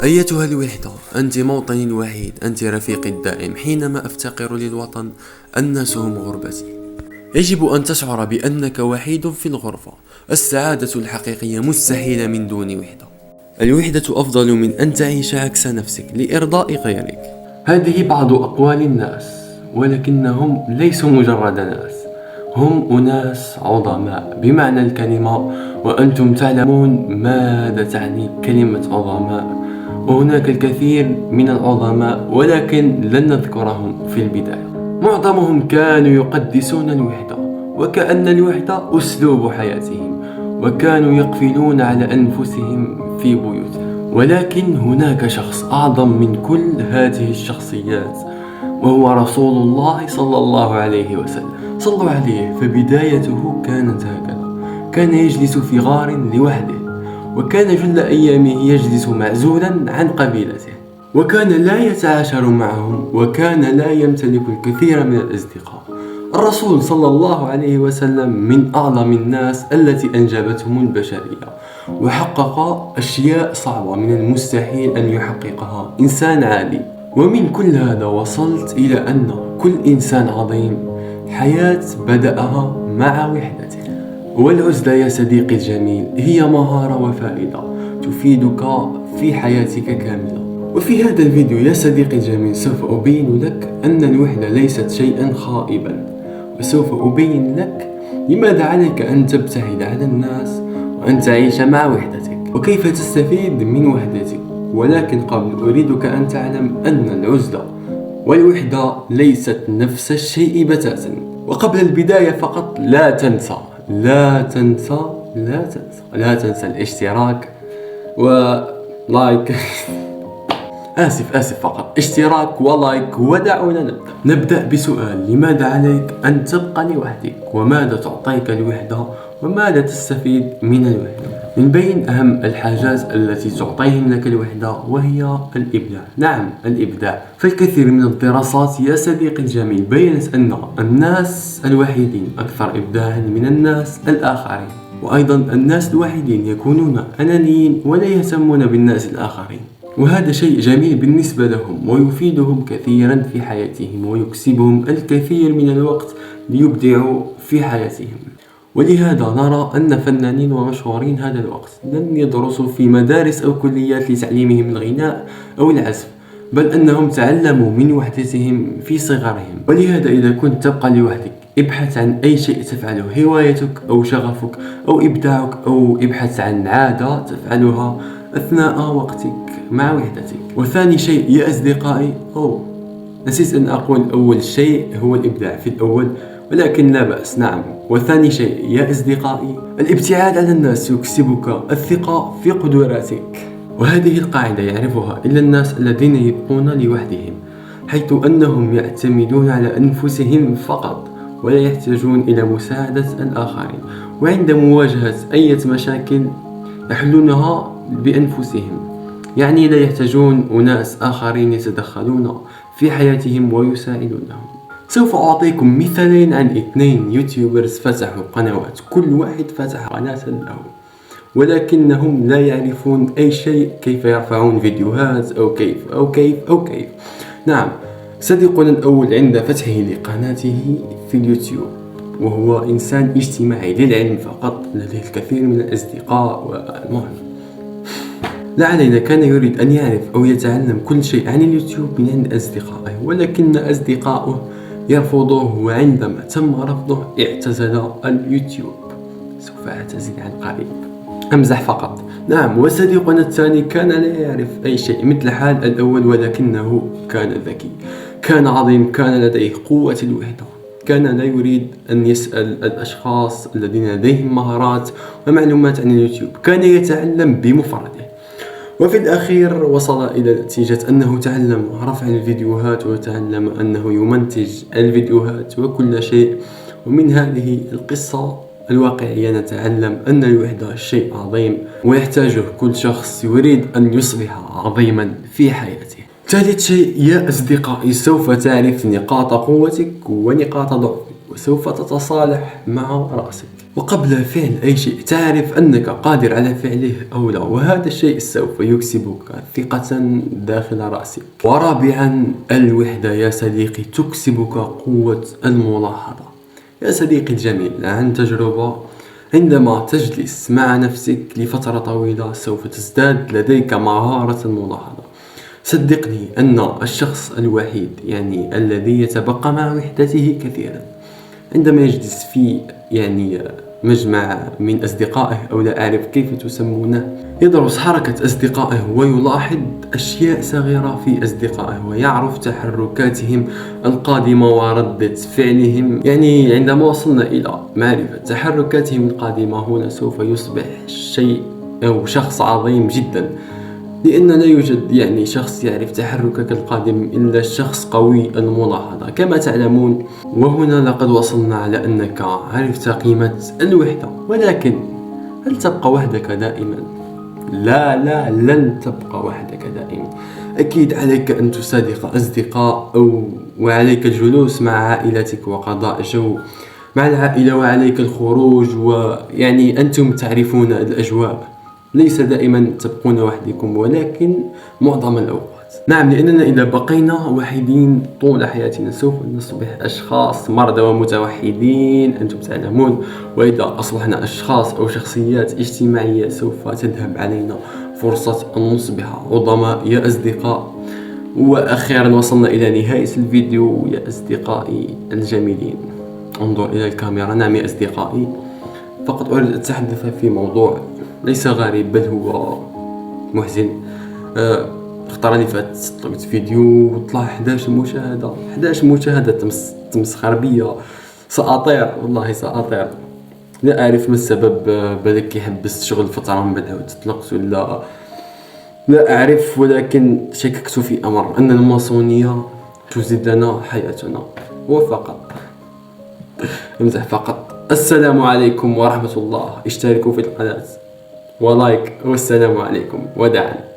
أيتها الوحدة، أنت موطني الوحيد، أنت رفيقي الدائم. حينما أفتقر للوطن الناس هم غربتي. يجب أن تشعر بأنك وحيد في الغربة. السعادة الحقيقية مستحيلة من دون وحدة. الوحدة أفضل من أن تعيش عكس نفسك لإرضاء غيرك. هذه بعض أقوال الناس، ولكنهم ليسوا مجرد ناس، هم أناس عظماء بمعنى الكلمة، وأنتم تعلمون ماذا تعني كلمة عظماء. وهناك الكثير من العظماء ولكن لن نذكرهم في البداية. معظمهم كانوا يقدسون الوحدة، وكأن الوحدة أسلوب حياتهم، وكانوا يقفلون على أنفسهم في بيوتهم. ولكن هناك شخص أعظم من كل هذه الشخصيات، وهو رسول الله صلى الله عليه وسلم. صلوا عليه. فبدايته كانت هكذا: كان يجلس في غار لوحده، وكان جل أيامه يجلس معزولا عن قبيلته، وكان لا يتعاشر معهم، وكان لا يمتلك الكثير من الأصدقاء. الرسول صلى الله عليه وسلم من أعظم الناس التي أنجبتهم البشرية، وحقق أشياء صعبة من المستحيل أن يحققها إنسان عادي. ومن كل هذا وصلت إلى أن كل إنسان عظيم حياة بدأها مع وحدته. والعزلة يا صديقي الجميل هي مهارة وفائدة تفيدك في حياتك كاملة. وفي هذا الفيديو يا صديقي الجميل سوف أبين لك أن الوحدة ليست شيئا خائبا، وسوف أبين لك لماذا عليك أن تبتعد عن الناس وأن تعيش مع وحدتك، وكيف تستفيد من وحدتك. ولكن قبل أريدك أن تعلم أن العزلة والوحدة ليست نفس الشيء بتاتا. وقبل البداية فقط لا تنسى الاشتراك ولايك آسف فقط اشتراك ولايك. ودعونا نبدأ بسؤال: لماذا عليك أن تبقى لوحدك؟ وماذا تعطيك الوحدة؟ وماذا تستفيد من الوحدة؟ من بين أهم الحاجات التي تعطيهم لك الوحدة وهي الإبداع. نعم، الإبداع. فالكثير من الدراسات يا صديقي الجميل بيّنت أن الناس الوحيدين أكثر إبداعا من الناس الآخرين. وأيضا الناس الوحيدين يكونون أنانيين ولا يهتمون بالناس الآخرين، وهذا شيء جميل بالنسبة لهم ويفيدهم كثيرا في حياتهم، ويكسبهم الكثير من الوقت ليبدعوا في حياتهم. ولهذا نرى أن فنانين ومشهورين هذا الوقت لم يدرسوا في مدارس أو كليات لتعليمهم الغناء أو العزف، بل أنهم تعلموا من وحدتهم في صغرهم. ولهذا إذا كنت تبقى لوحدك، ابحث عن أي شيء تفعله، هوايتك أو شغفك أو إبداعك، أو ابحث عن عادة تفعلها أثناء وقتك مع وحدتك. وثاني شيء يا أصدقائي، نسيت أن أقول أول شيء هو الإبداع في الأول، ولكن لا بأس. نعم، وثاني شيء يا أصدقائي الابتعاد عن الناس يكسبك الثقة في قدراتك. وهذه القاعدة يعرفها إلا الناس الذين يبقون لوحدهم، حيث أنهم يعتمدون على أنفسهم فقط ولا يحتاجون إلى مساعدة الآخرين. وعند مواجهة أي مشاكل يحلونها بأنفسهم، يعني لا يحتاجون أناس آخرين يتدخلون في حياتهم ويساعدونهم. سوف أعطيكم مثالين عن 2 يوتيوبرز فتحوا قنوات، كل واحد فتح قناة له، ولكنهم لا يعرفون أي شيء كيف يرفعون فيديوهات أو كيف. نعم، صديقنا الأول عند فتحه لقناته في اليوتيوب، وهو إنسان اجتماعي للعلم فقط، لديه الكثير من الأصدقاء. والمهم لا علينا، كان يريد أن يعرف أو يتعلم كل شيء عن اليوتيوب من عند أصدقائه، ولكن أصدقائه يرفضوه، وعندما تم رفضه اعتزل اليوتيوب. سوف أعتزل عن قريب، أمزح فقط. نعم، وصديقنا الثاني كان لا يعرف أي شيء مثل حال الأول، ولكنه كان ذكي، كان عظيم، كان لديه قوة الوحدة، كان لا يريد أن يسأل الأشخاص الذين لديهم مهارات ومعلومات عن اليوتيوب، كان يتعلم بمفرده. وفي الأخير وصل إلى نتيجة أنه تعلم رفع الفيديوهات، وتعلم أنه يمنتج الفيديوهات وكل شيء. ومن هذه القصة الواقعية نتعلم أن الوحدة شيء عظيم ويحتاجه كل شخص يريد أن يصبح عظيما في حياته. ثالث شيء يا أصدقائي، سوف تعرف نقاط قوتك ونقاط ضعفك، وسوف تتصالح مع رأسك. وقبل فعل أي شيء تعرف أنك قادر على فعله أو لا، وهذا الشيء سوف يكسبك ثقة داخل رأسك. ورابعا الوحدة يا صديقي تكسبك قوة الملاحظة. يا صديقي الجميل، عن تجربة عندما تجلس مع نفسك لفترة طويلة سوف تزداد لديك مهارة الملاحظة. صدقني أن الشخص الوحيد الذي يتبقى مع وحدته كثيرا عندما يجلس في مجمع من أصدقائه أو لا أعرف كيف تسمونه، يدرس حركة أصدقائه ويلاحظ أشياء صغيرة في أصدقائه ويعرف تحركاتهم القادمة وردة فعلهم. عندما وصلنا إلى معرفة تحركاتهم القادمة هنا سوف يصبح شيء أو شخص عظيم جدا، لأن لا يوجد شخص يعرف تحركك القادم إلا الشخص قوي الملاحظة كما تعلمون. وهنا لقد وصلنا على أنك عرفت قيمة الوحدة، ولكن هل تبقى وحدك دائما؟ لا، لن تبقى وحدك دائما. أكيد عليك أن تصادق أصدقاء وعليك الجلوس مع عائلتك وقضاء جو مع العائلة، وعليك الخروج أنتم تعرفون الأجواء. ليس دائما تبقون وحدكم، ولكن معظم الأوقات نعم، لأننا إذا بقينا وحيدين طول حياتنا سوف نصبح أشخاص مرضى ومتوحدين أنتم تعلمون. وإذا أصبحنا أشخاص أو شخصيات اجتماعية سوف تذهب علينا فرصة أن نصبح عظماء يا أصدقاء. وأخيرا وصلنا إلى نهاية الفيديو يا أصدقائي الجميلين. انظر إلى الكاميرا. نعم يا أصدقائي، فقط أريد أن أتحدث في موضوع ليس غريب بل هو محزن. اختارني فات طلقت فيديو وطلع 11 مشاهدة تمسخر بيا. سأطير والله سأطير. لا أعرف ما السبب، بالك يحبس شغل فترة من بعد تطلقت ولا لا أعرف، ولكن شككت في أمر أن الماسونية تزيد لنا حياتنا. وفقط امزح فقط. السلام عليكم ورحمة الله. اشتركوا في القناة ولايك، والسلام عليكم وداعا.